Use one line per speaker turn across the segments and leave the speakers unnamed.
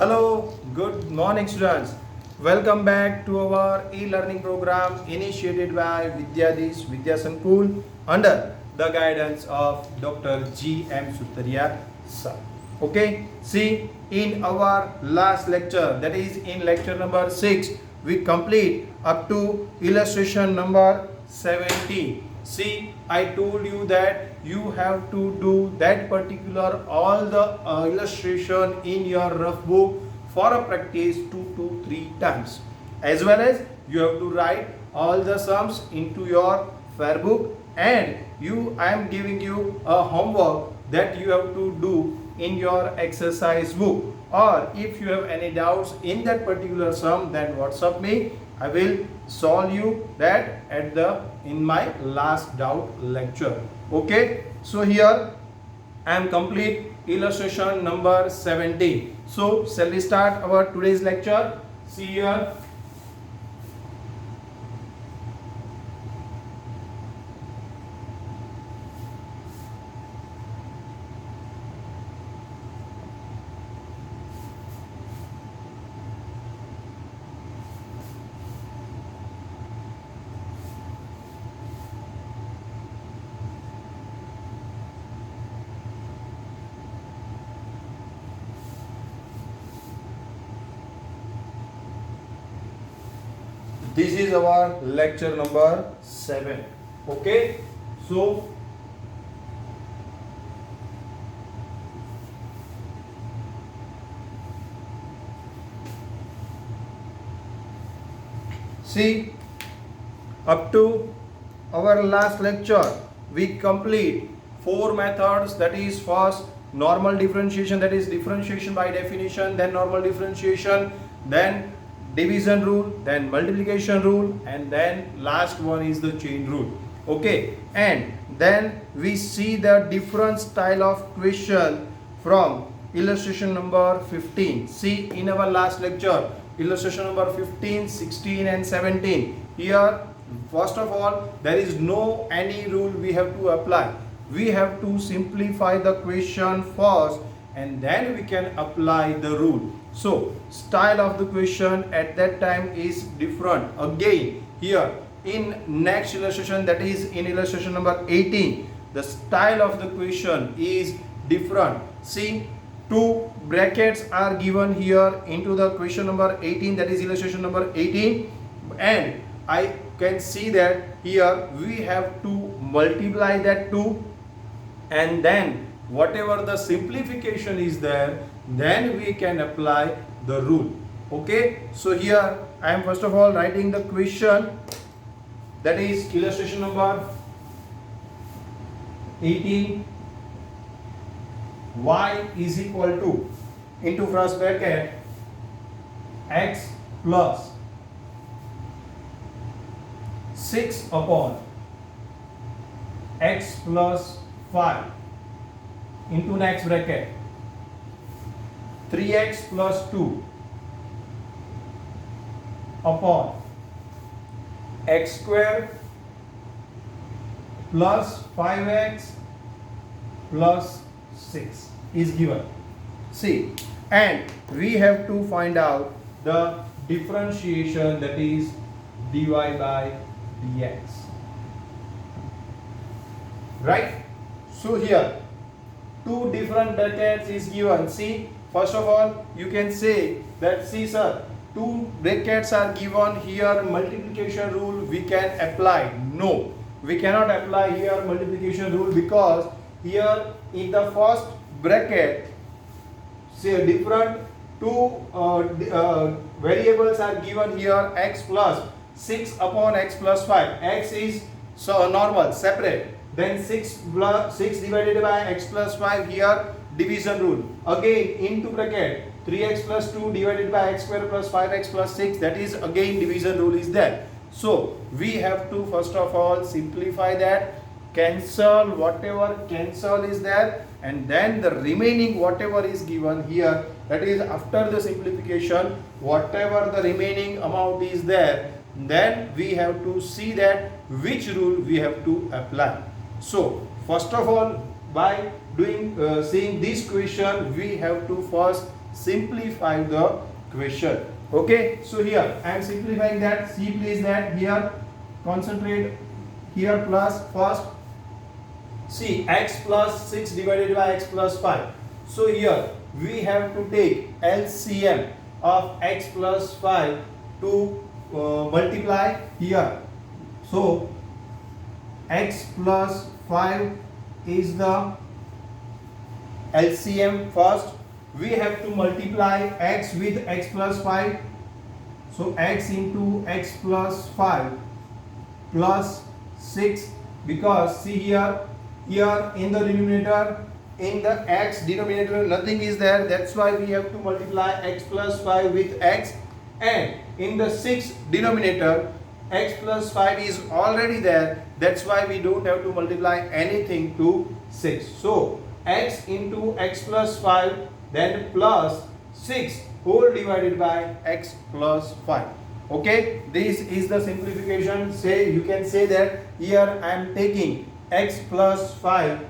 Hello, good morning students. Welcome back to our e-learning program initiated by Vidyadish Vidya Sankul under the guidance of Dr. G. M. Sutaria sir. Okay, see in our last lecture, that is in lecture number 6, we complete up to illustration number 17. See, I told you that you have to do that particular all the illustration in your rough book for a practice 2 to 3 times, as well as you have to write all the sums into your fair book, and I am giving you a homework that you have to do in your exercise book. Or if you have any doubts in that particular sum, then WhatsApp me. I will solve you that at the in my last doubt lecture. Okay, so here I am complete illustration number 17. So shall we start our today's lecture? See here. This is our lecture number 7. Okay, so see, up to our last lecture we complete 4 methods, that is first normal differentiation, that is differentiation by definition, then normal differentiation, then division rule, then multiplication rule, and then last one is the chain rule. Okay, and then we see the different style of question from illustration number 15. See, in our last lecture illustration number 15, 16 and 17, here first of all there is no any rule we have to apply. We have to simplify the question first and then we can apply the rule. So style of the question at that time is different. Again here in next illustration, that is in illustration number 18, the style of the question is different. See, two brackets are given here into the question number 18, that is illustration number 18, and I can see that here we have to multiply that 2, and then whatever the simplification is there, then we can apply the rule. Okay, so here I am first of all writing the question, that is illustration number 18. Y is equal to, into first bracket, x plus 6 upon x plus 5 into next bracket 3x plus 2 upon x square plus 5x plus 6 is given. See, and we have to find out the differentiation, that is dy by dx, right? So here two different brackets is given. See, first of all you can say that, see sir, two brackets are given here, multiplication rule we can apply. No, we cannot apply here multiplication rule, because here in the first bracket, say different two variables are given here, x plus 6 upon x plus 5. X is so normal, separate, then 6 divided by x plus 5, here division rule, again into bracket 3x plus 2 divided by x square plus 5x plus 6, that is again division rule is there. So we have to first of all simplify that, cancel whatever cancel is there, and then the remaining whatever is given here, that is after the simplification, whatever the remaining amount is there, then we have to see that which rule we have to apply. So first of all, by doing seeing this question, we have to first simplify the question. Okay, so here I am simplifying that. See please that here concentrate here plus first. See x plus 6 divided by x plus 5. So here we have to take LCM of x plus 5 to multiply here. So x plus 5 is the LCM. First we have to multiply x with x plus 5. So x into x plus 5 plus 6, because see here in the denominator, in the x denominator nothing is there, that's why we have to multiply x plus 5 with x, and in the 6 denominator x plus 5 is already there, that's why we don't have to multiply anything to 6. So x into x plus 5 then plus 6 whole divided by x plus 5. Okay, this is the simplification. Say you can say that here I am taking x plus 5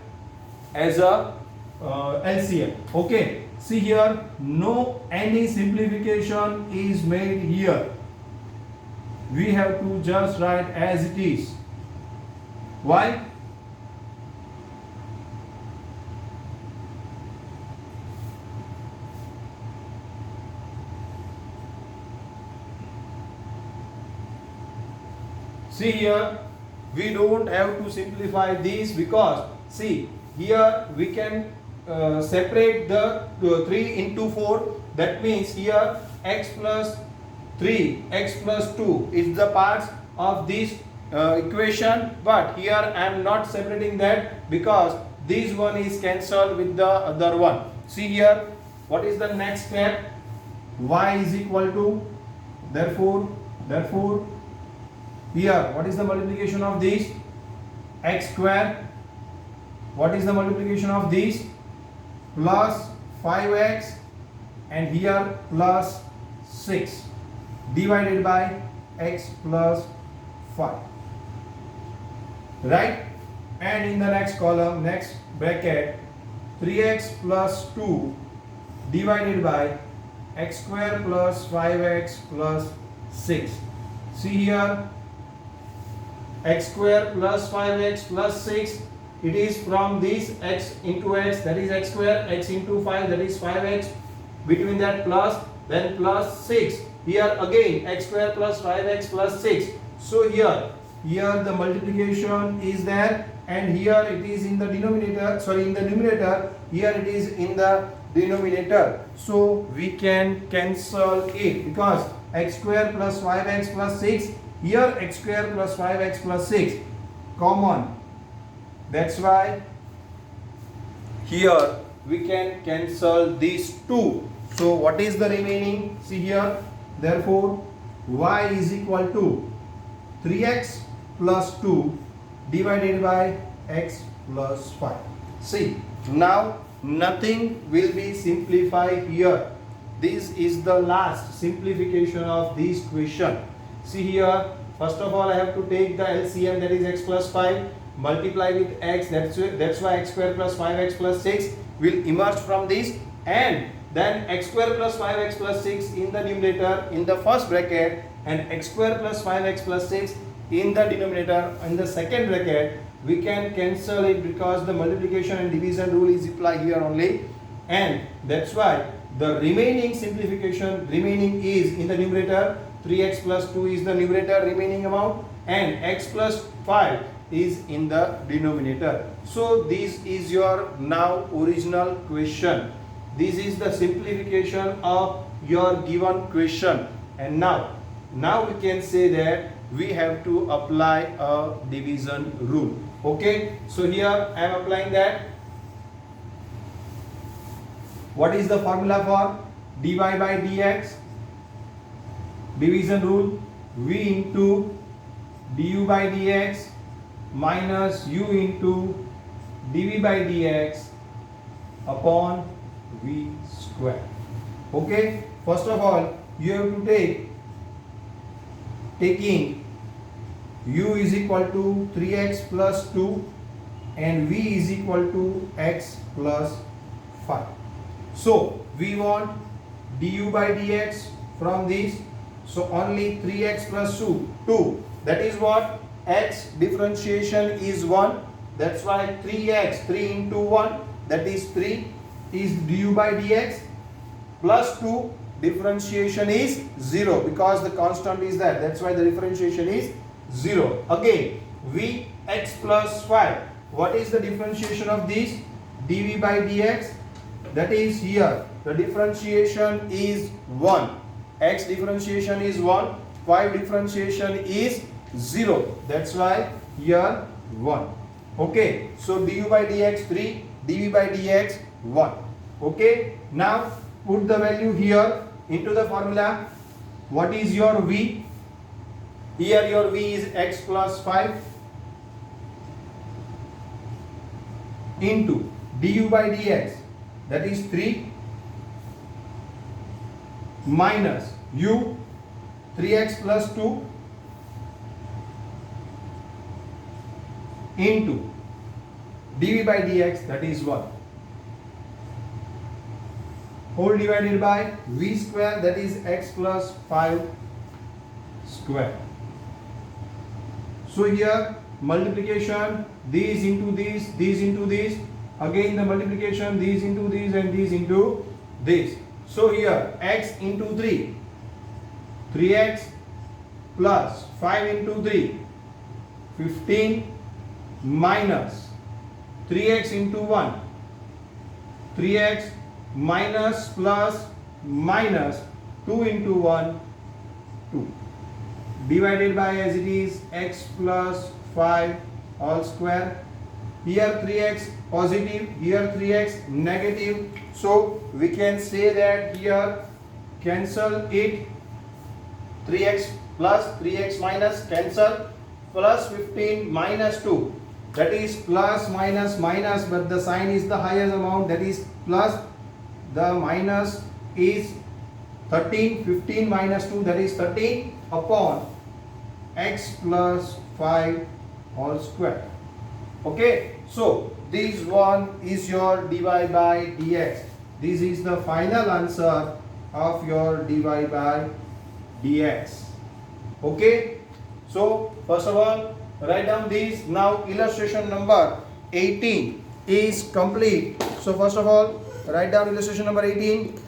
as a LCM. Okay, see here no any simplification is made here. We have to just write as it is. Why? See here we don't have to simplify these, because see here we can separate the 3 into 4. That means here x plus 3, x plus 2 is the parts of this equation, but here I am not separating that because this one is cancelled with the other one. See here what is the next step? Y is equal to, therefore here what is the multiplication of this? X square. What is the multiplication of this? Plus 5x, and here plus 6 divided by x plus 5, right? And in the next column, next bracket, 3x plus 2 divided by x square plus 5x plus 6. See here x square plus 5x plus 6, it is from this x into x, that is x square, x into 5, that is 5x, between that plus, then plus 6, here again x square plus 5x plus 6. So here the multiplication is there, and here it is in the denominator, sorry in the numerator, here it is in the denominator. So we can cancel it, because x square plus 5x plus 6, here x square plus 5x plus 6 common, that's why here we can cancel these two. So what is the remaining? See here, therefore y is equal to 3x plus 2 divided by x plus 5. See now nothing will be simplified here. This is the last simplification of this question. See here, first of all I have to take the LCM, that is x plus 5, multiply with x, that's why x square plus 5x plus 6 will emerge from this, and then x square plus 5x plus 6 in the numerator in the first bracket, and x square plus 5x plus 6 in the denominator in the second bracket. We can cancel it because the multiplication and division rule is applied here only, and that's why the remaining simplification remaining is in the numerator. 3x plus 2 is the numerator remaining amount, and x plus 5 is in the denominator. So this is your now original question. This is the simplification of your given question, and now we can say that we have to apply a division rule. Okay, so here I am applying that. What is the formula for dy by dx? Division rule, v into du by dx minus u into dv by dx upon v square. Okay, first of all you have to taking u is equal to 3x plus 2 and v is equal to x plus 5. So we want du by dx from this. So only 3x plus 2. That is what? X differentiation is 1. That's why 3x, 3 into 1, that is 3, is du by dx, plus 2, differentiation is 0 because the constant is there. That's why the differentiation is 0. Again, vx plus 5. What is the differentiation of this? dv by dx. That is here. The differentiation is 1. X differentiation is 1. 5 differentiation is 0. That's why here 1. Okay. So du by dx 3. dv by dx 1. Okay. Now put the value here into the formula. What is your v? Here your v is x plus 5 into du by dx, that is 3, minus u 3x plus 2 into dv by dx, that is 1, whole divided by v square, that is x plus 5 square. So here multiplication, these into these into this, again the multiplication, these into these and these into this. So here x into 3, 3x plus 5 into 3, 15, minus 3x into 1, 3x minus plus minus 2 into 1, 2, divided by, as it is, x plus 5 all square. Here 3x positive, here 3x negative. So we can say that here cancel it, 3x plus 3x minus cancel, plus 15 minus 2, that is plus minus minus, but the sign is the highest amount, that is plus, the minus is 13, 15 minus 2, that is 13 upon x plus 5 all square. Okay, so this one is your dy by dx. This is the final answer of your dy by dx. Okay, so first of all write down this. Now illustration number 18 is complete. So first of all write down illustration number 18.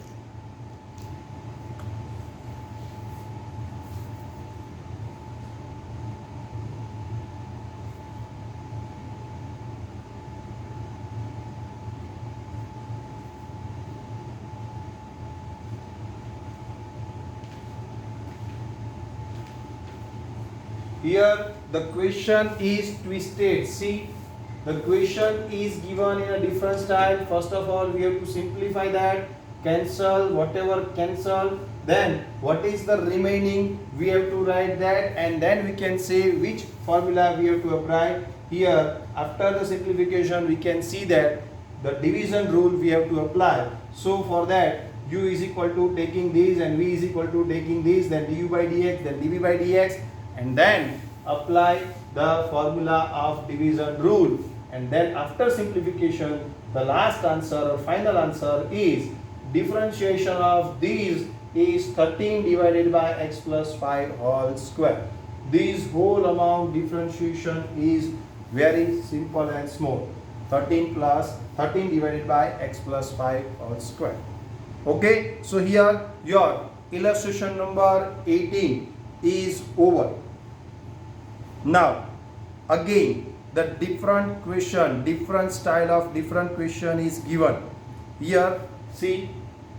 Here the question is twisted. See, the question is given in a different style. First of all, we have to simplify that, cancel whatever cancel, then what is the remaining, we have to write that, and then we can say which formula we have to apply. Here after the simplification we can see that the division rule we have to apply. So for that, u is equal to taking this and v is equal to taking this, then du by dx, then dv by dx, and then apply the formula of division rule, and then after simplification the last answer or final answer is differentiation of these is 13 divided by x plus 5 whole square. This whole amount differentiation is very simple and small. 13 divided by x plus 5 whole square. Okay, so here your illustration number 18 is over. Now again the different question, different style of different question is given. Here see,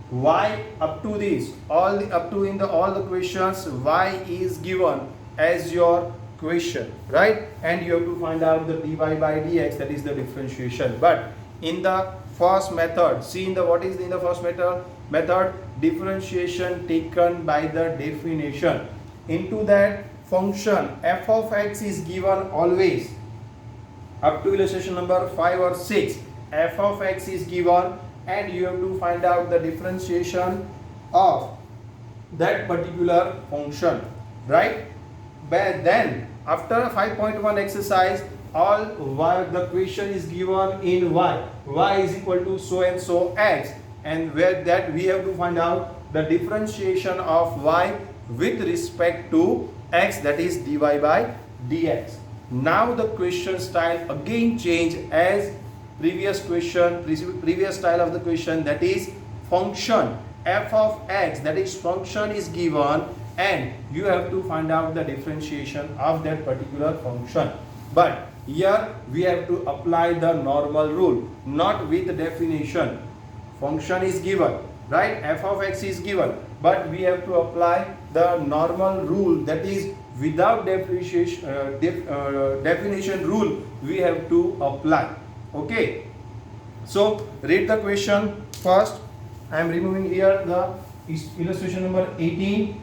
y up to this, all the up to in the all the questions y is given as your question, right? And you have to find out the dy by dx, that is the differentiation. But in the first method, see in the what is in the first method differentiation taken by the definition. Into that function f of x is given always up to illustration number 5 or 6, f of x is given and you have to find out the differentiation of that particular function, right? But then after 5.1 exercise, all y, the question is given in y is equal to so and so x, and where that we have to find out the differentiation of y with respect to x, that is dy by dx. Now the question style again change as previous style of the question, that is function f of x, that is function is given and you have to find out the differentiation of that particular function. But here we have to apply the normal rule, not with definition. Function is given, right? F of x is given, but we have to apply the normal rule, that is without definition rule we have to apply. Okay, so read the question first. I am removing here the illustration number 18.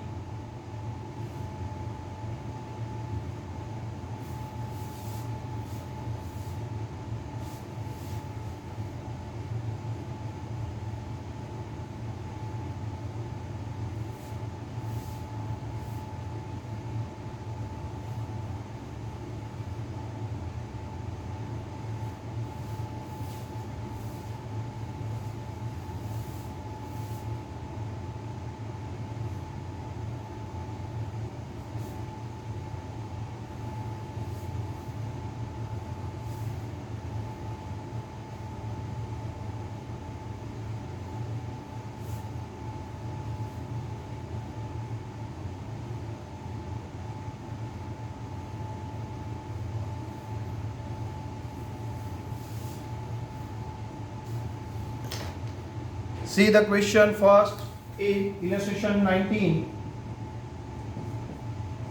See the question first in illustration 19.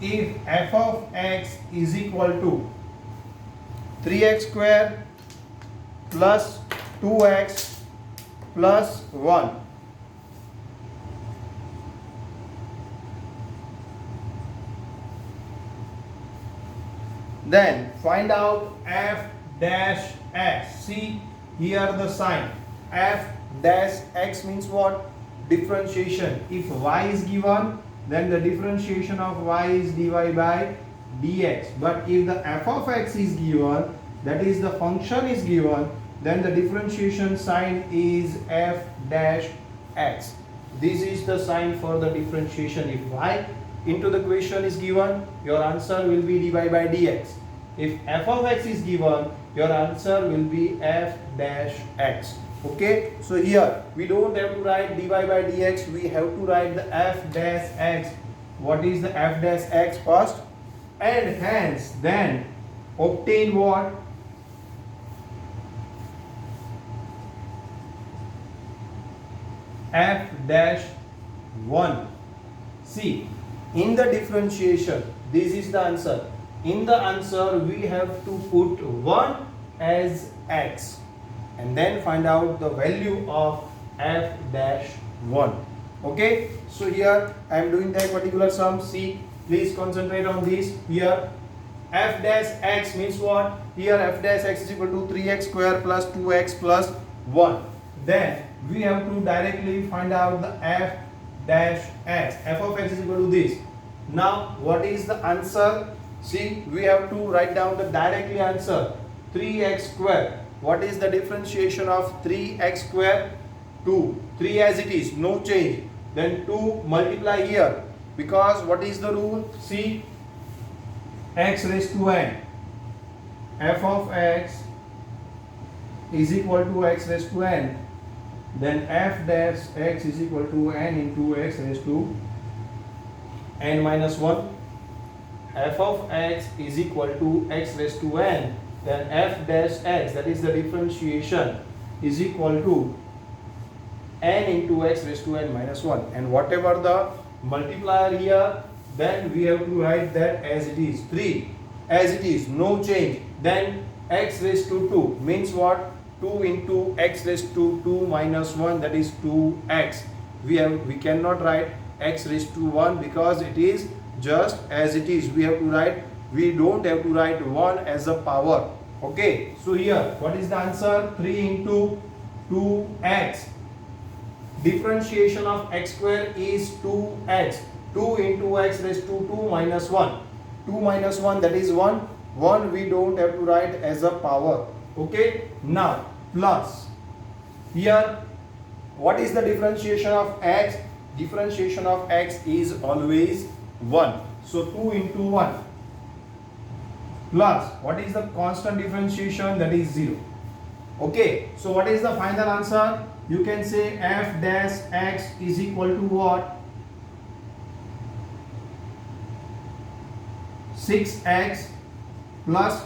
If f of x is equal to 3x square plus 2x plus 1, then find out f dash x. See here the sign f dash x means what? Differentiation. If y is given, then the differentiation of y is dy by dx. But if the f of x is given, that is the function is given, then the differentiation sign is f dash x. This is the sign for the differentiation. If y into the question is given, your answer will be dy by dx. If f of x is given, your answer will be f dash x. Okay, so here we don't have to write dy by dx, we have to write the f dash x. What is the f dash x first? And hence then obtain what? F dash 1. See, in the differentiation, this is the answer. In the answer we have to put 1 as x and then find out the value of f dash 1. Okay, so here I am doing that particular sum. See, please concentrate on this. Here f dash x means what? Here f dash x is equal to 3x square plus 2x plus 1. Then we have to directly find out the f dash x. F of x is equal to this. Now what is the answer? See, we have to write down the directly answer. 3x square. What is the differentiation of 3x square? 2. 3 as it is, no change. Then 2 multiply here. Because what is the rule? See, x raised to n. F of x is equal to x raised to n. Then f dash x is equal to n into x raised to n minus 1. F of x is equal to x raised to n. Then f dash x, that is the differentiation, is equal to n into x raised to n minus 1. And whatever the multiplier here, then we have to write that as it is. 3 as it is, no change. Then x raised to 2 means what? 2 into x raised to 2 minus 1, that is 2x. We cannot write x raised to 1 because it is just as it is. We don't have to write 1 as a power. Okay, so here what is the answer? 3 into 2x. Differentiation of x square is 2x. 2 into x raised to 2 minus 1. 2 minus 1, that is 1. 1 we don't have to write as a power. Okay, now plus. Here what is the differentiation of x? differentiation of x is always 1. So 2 into 1 plus what is the constant differentiation, that is 0. Okay, so what is the final answer? You can say f dash x is equal to what? 6x plus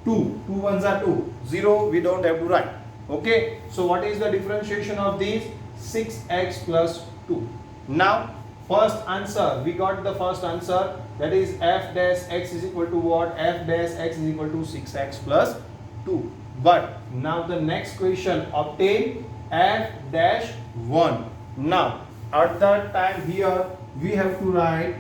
2. 2 ones are 2. 0 we don't have to write. Okay, so what is the differentiation of these? 6x plus 2. Now first answer, we got the first answer, that is f dash x is equal to what? F dash x is equal to 6x plus 2. But now the next question, obtain f dash 1. Now at that time here we have to write,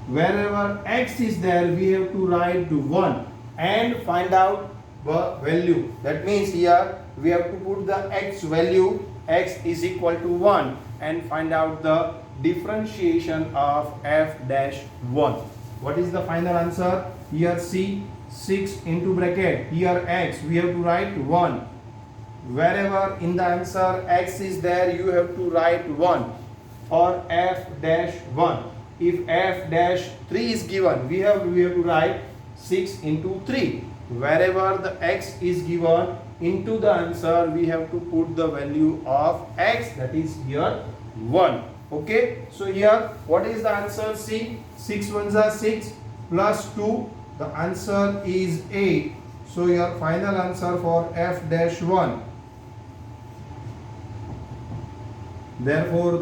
wherever x is there we have to write 1 and find out the value. That means here we have to put the x value, x is equal to 1, and find out the differentiation of f dash 1. What is the final answer? Here see, 6 into bracket, here x we have to write 1. Wherever in the answer x is there you have to write 1 for f dash 1. If f dash 3 is given, we have to write 6 into 3. Wherever the x is given into the answer, we have to put the value of x, that is here 1. Okay, so here what is the answer? See, 6 ones are 6 plus 2, the answer is 8. So your final answer for f dash 1. Therefore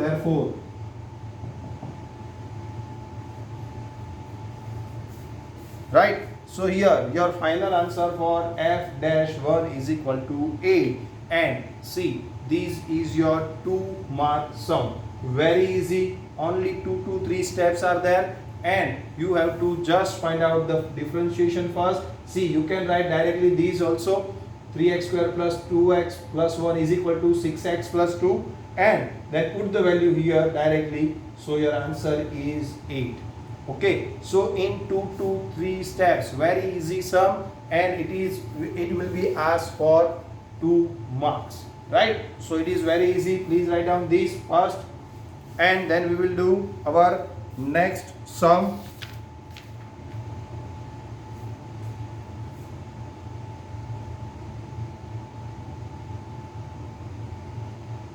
right, so here your final answer for f dash 1 is equal to 8. And see, this is your 2 mark sum. Very easy, only 2 to 3 steps are there, and you have to just find out the differentiation first. See, you can write directly these also, 3x square plus 2x plus 1 is equal to 6x plus 2, and then put the value here directly, so your answer is 8. Okay, so in 2 to 3 steps, very easy sum, and it will be asked for 2 marks, right? So it is very easy. Please write down this first, and then we will do our next sum.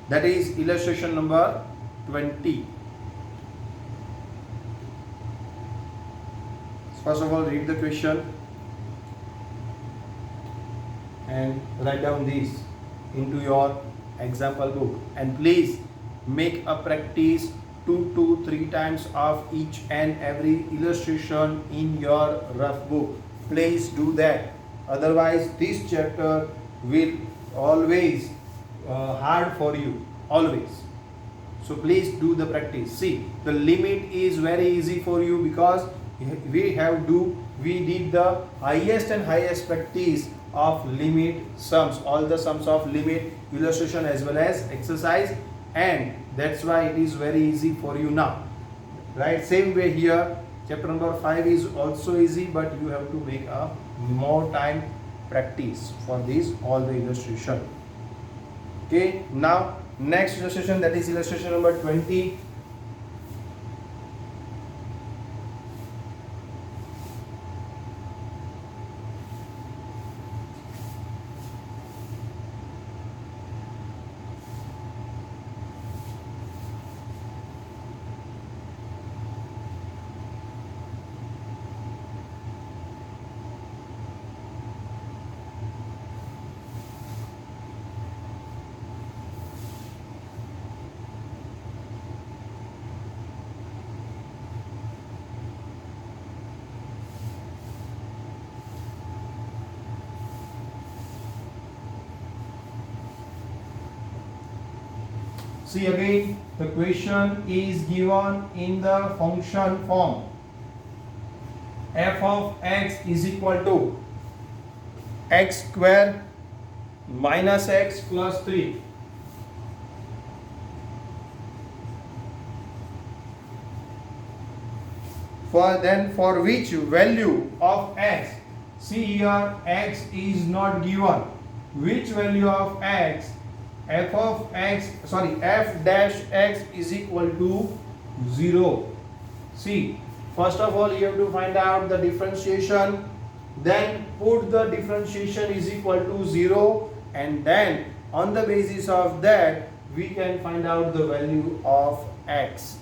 That is illustration number 20. First of all, read the question and write down this into your example book, and please make a practice 2 to 3 times of each and every illustration in your rough book. Please do that, otherwise this chapter will always hard for you, always. So please do the practice. See, the limit is very easy for you because we did the highest and highest practice of limit sums, all the sums of limit, illustration as well as exercise, and that's why it is very easy for you now, right? Same way here, chapter number 5 is also easy, but you have to make a more time practice for this all the illustration. Okay, now next illustration, that is illustration number 20. See again, the question is given in the function form. F of x is equal to x square minus x plus 3. For which value of x, see here x is not given, which value of x f dash x is equal to 0. See, first of all you have to find out the differentiation, then put the differentiation is equal to 0, and then on the basis of that we can find out the value of x.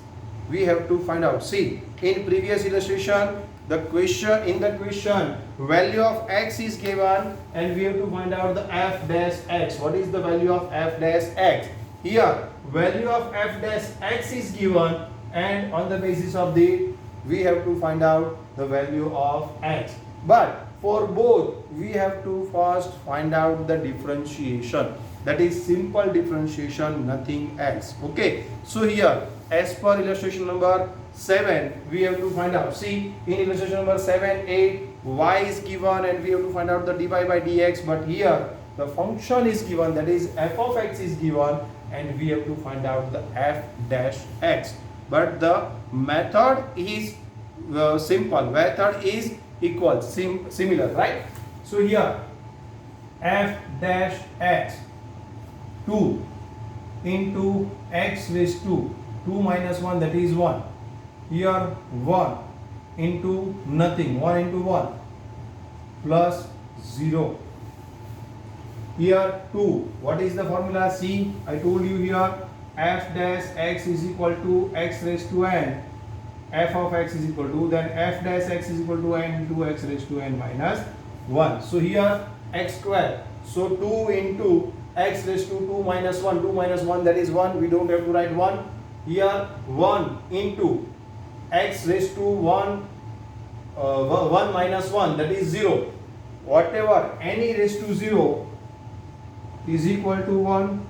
We have to find out. See, in previous illustration, the question value of x is given and we have to find out the f dash x. What is the value of f dash x? Here value of f dash x is given, and on the basis of that we have to find out the value of x. But for both we have to first find out the differentiation, that is simple differentiation, nothing else. Okay, so here as per illustration number 7 we have to find out. See, in illustration number 7, 8 y is given and we have to find out the dy by dx, but here the function is given, that is f of x is given, and we have to find out the f dash x. But the method is simple, method is equal, similar, right? So here f dash x 2 into x raised to 2 minus 1, that is 1. Here 1 into nothing, 1 into 1 plus 0. Here 2, what is the formula? See, I told you here f dash x is equal to x raised to n, f of x is equal to, then f dash x is equal to n into x raised to n minus 1. So here x square, so 2 into x raised to 2 minus 1, 2 minus 1, that is 1, we don't have to write 1. Here 1 into x raised to 1 minus 1, that is 0. Whatever any raised to 0 is equal to 1.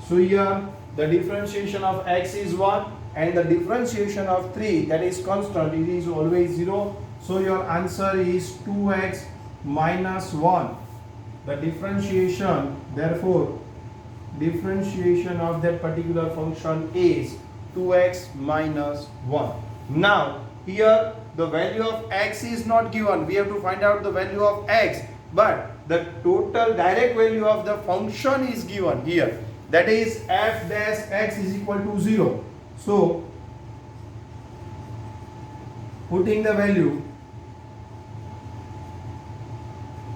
So here the differentiation of x is 1 and the differentiation of 3, that is constant, it is always 0. So your answer is 2x minus 1. The differentiation, therefore differentiation of that particular function is 2x minus 1. Now here the value of x is not given, we have to find out the value of x, but the total direct value of the function is given here, that is f dash x is equal to 0. So putting the value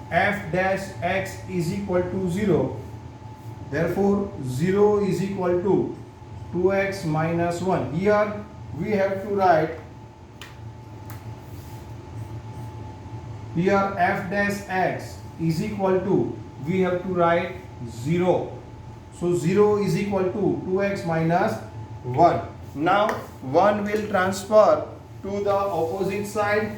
f dash x is equal to 0, therefore 0 is equal to 2x minus 1. Here we have to write, here f dash x is equal to, we have to write 0. So 0 is equal to 2x minus 1. Now 1 will transfer to the opposite side,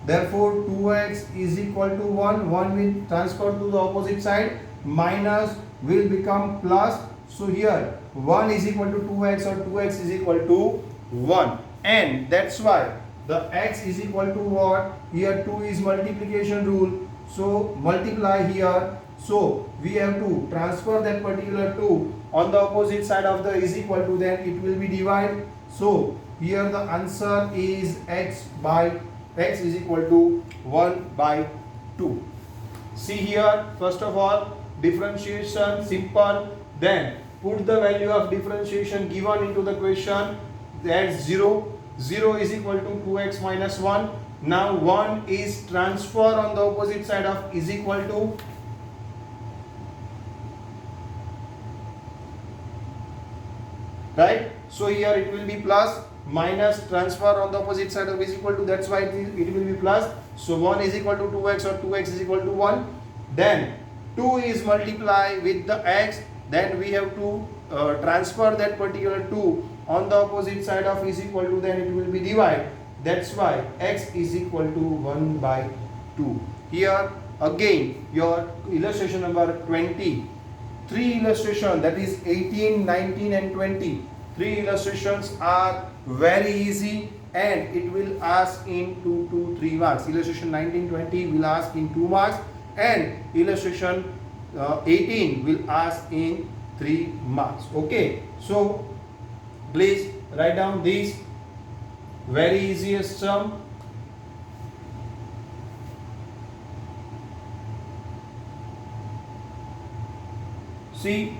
therefore 2x is equal to 1, 1 will transfer to the opposite side, minus will become plus. So here 1 is equal to 2x or 2x is equal to 1, and that's why the x is equal to what? Here 2 is multiplication rule, so multiply here. So we have to transfer that particular 2 on the opposite side of the is equal to, then it will be divided. So here the answer is x is equal to 1 by 2. See here, first of all differentiation simple, then put the value of differentiation given into the question, that's 0. 0 is equal to 2x minus 1. Now 1 is transfer on the opposite side of is equal to, right? So here it will be plus, minus transfer on the opposite side of is equal to, that's why it will be plus. So 1 is equal to 2x or 2x is equal to 1. Then 2 is multiply with the x, then we have to transfer that particular 2 on the opposite side of is equal to, then it will be divided. That's why x is equal to 1 by 2. Here again your illustration number 20. 3 illustration, that is 18, 19 and 20. 3 illustrations are very easy and it will ask in 2 to 3 marks. Illustration 19, 20 will ask in 2 marks and illustration 18 will ask in 3 marks. Okay, so please write down these very easiest sum. See,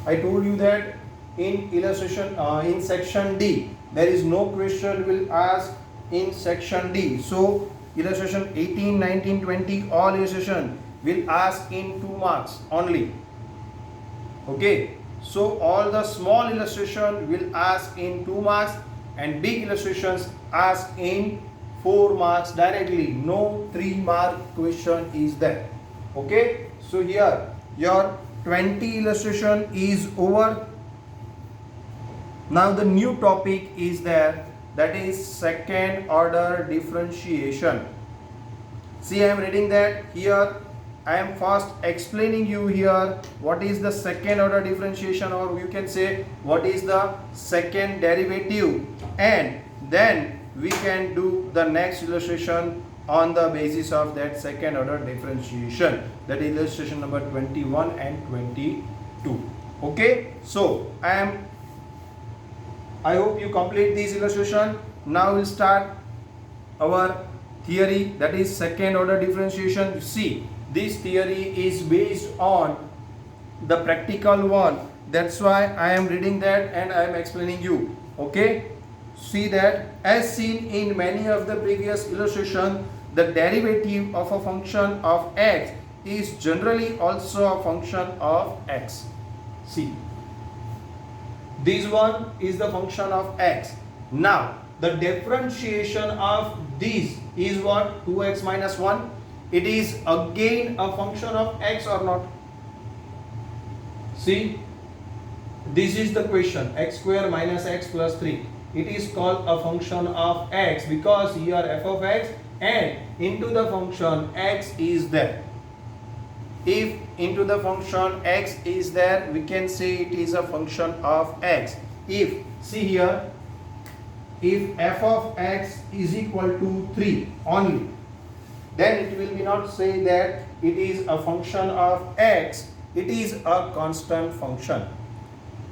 I told you that in illustration in section D there is no question will ask in section D. So illustration 18, 19, 20 all illustration will ask in 2 marks only. Okay, so all the small illustration will ask in 2 marks and big illustrations ask in 4 marks directly. No 3-mark question is there. Okay, so here your 20 illustration is over. Now the new topic is there, that is second order differentiation. See, I am reading that here. I am first explaining you here what is the second order differentiation, or you can say what is the second derivative, and then we can do the next illustration on the basis of that second order differentiation, that is illustration number 21 and 22. Okay, so I hope you complete this illustration. Now we'll start our theory, that is second order differentiation. You see, this theory is based on the practical one, that's why I am reading that and I am explaining you. Okay, see that as seen in many of the previous illustration, the derivative of a function of x is generally also a function of x. See, this one is the function of x. Now the differentiation of this is what? 2x minus 1. It is again a function of x or not? See, this is the question, x square minus x plus 3. It is called a function of x because here f of x and into the function x is there. If into the function x is there, we can say it is a function of x. If, see here, if f of x is equal to 3 only, then it will be not say that it is a function of x, it is a constant function.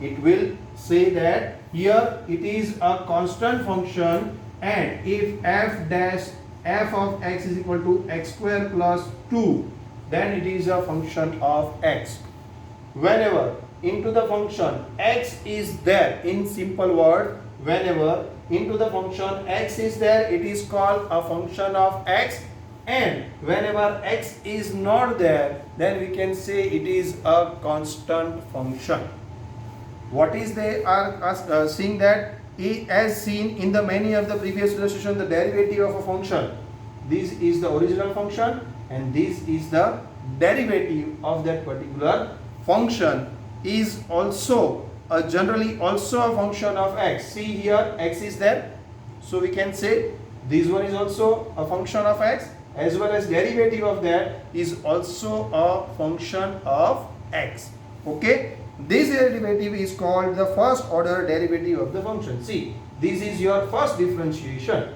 It will say that here it is a constant function, and if f of x is equal to x square plus 2, then it is a function of x. Whenever into the function x is there, in simple word, whenever into the function x is there, it is called a function of x, and whenever x is not there, then we can say it is a constant function. What is they are seeing that as seen in the many of the previous illustration, the derivative of a function, this is the original function and this is the derivative of that particular function, is also generally also a function of x. See here, x is there, so we can say this one is also a function of x, as well as derivative of that is also a function of x. Okay, this derivative is called the first order derivative of the function. See, this is your first differentiation,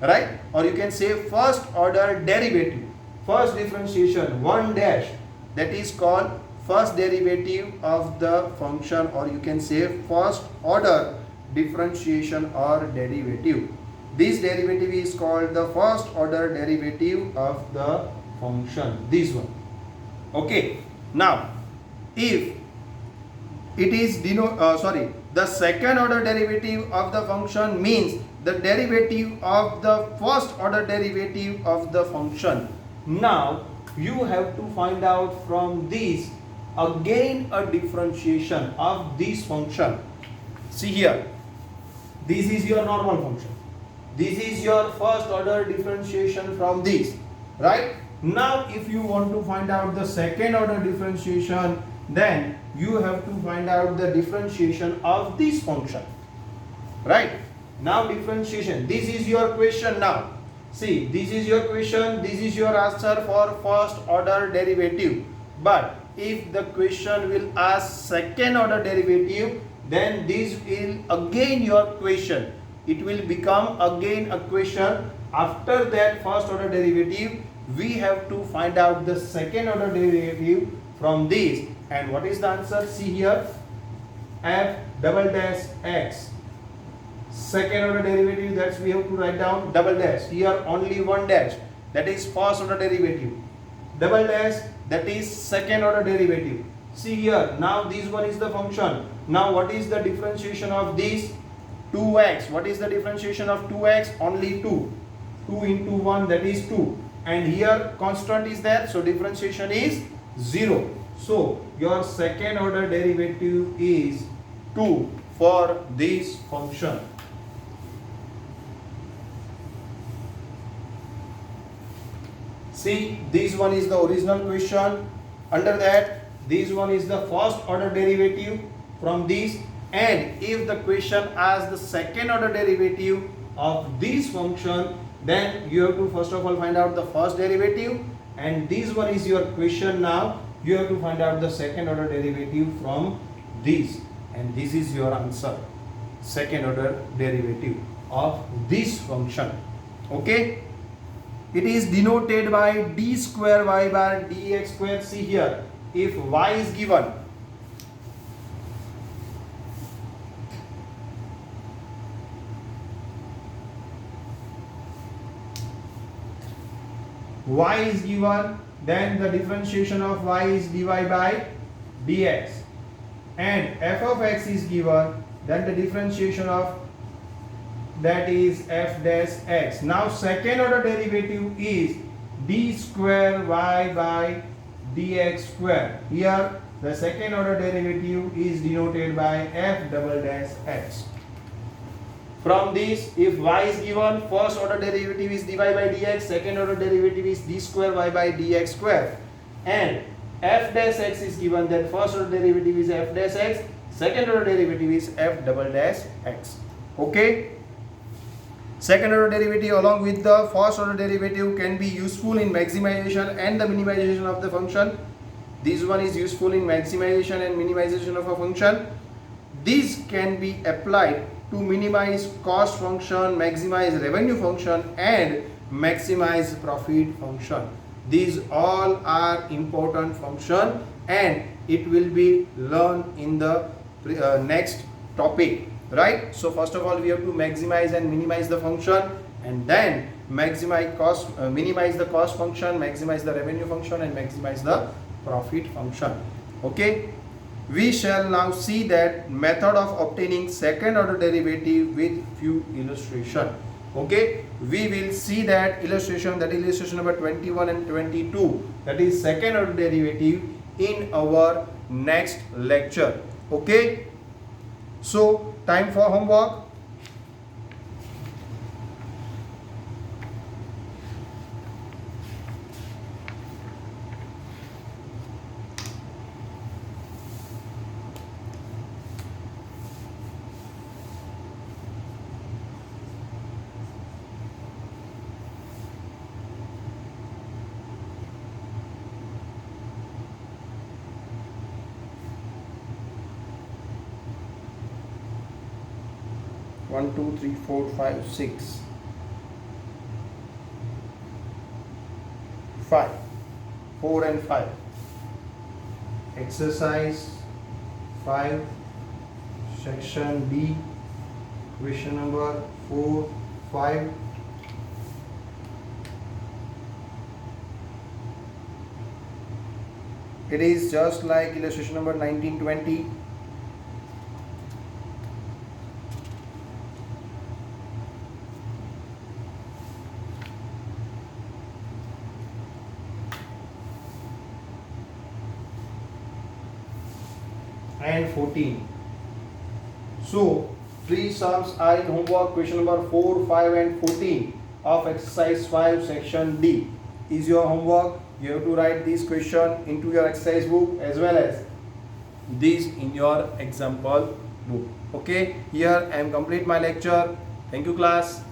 right? Or you can say first order derivative, first differentiation 1 dash, that is called first derivative of the function, or you can say first order differentiation or derivative. This derivative is called the first order derivative of the function, this one. Okay, now if it is the second order derivative of the function means the derivative of the first order derivative of the function. Now you have to find out from this again a differentiation of this function. See here, this is your normal function, this is your first order differentiation from this, right? Now if you want to find out the second order differentiation, then you have to find out the differentiation of this function, right? Now differentiation, this is your question. Now see, this is your question, this is your answer for first order derivative. But if the question will ask second order derivative, then this will again your question, it will become again a question. After that first order derivative, we have to find out the second order derivative from this. And what is the answer? See here, f double dash x, second order derivative, that's we have to write down double dash, here only one dash, that is first order derivative. double dash, that is second order derivative. See here, now this one is the function. Now what is the differentiation of this? 2x. What is the differentiation of 2x? Only 2. 2 into 1, that is 2. And here constant is there, so differentiation is 0. So your second order derivative is 2 for this function. See, this one is the original question. Under that, this one is the first order derivative from this. And if the question asks the second order derivative of this function, then you have to first of all find out the first derivative. And this one is your question now. You have to find out the second order derivative from this. And this is your answer. Second order derivative of this function. Okay. It is denoted by d square y bar dx square. See here, if y is given, y is given, then the differentiation of y is dy by dx, and f of x is given, then the differentiation of that is f dash x. Now second order derivative is d square y by dx square. Here the second order derivative is denoted by f double dash x. From this, if y is given, first order derivative is dy by dx, second order derivative is d square y by dx square, and f dash x is given, then first order derivative is f dash x, second order derivative is f double dash x. Okay. Second order derivative along with the first order derivative can be useful in maximization and the minimization of the function. This one is useful in maximization and minimization of a function. This can be applied to minimize cost function, maximize revenue function, and maximize profit function. These all are important function, and it will be learned in the next topic. Right? So first of all, we have to maximize and minimize the function, and then maximize cost, minimize the cost function, maximize the revenue function, and maximize the profit function. Okay. We shall now see that method of obtaining second order derivative with few illustration. Okay. We will see that illustration, that is illustration number 21 and 22, that is second order derivative, in our next lecture. Okay. So time for homework. One, two, three, four, five, six. 5. 4 and 5. Exercise 5, section D, question number 4, 5. It is just like illustration number 19, 20. And 14. So 3 sums are in homework. Question number 4, 5 and 14 of exercise 5 section D is your homework. You have to write this question into your exercise book as well as this in your example book. Okay, here I am complete my lecture. Thank you class.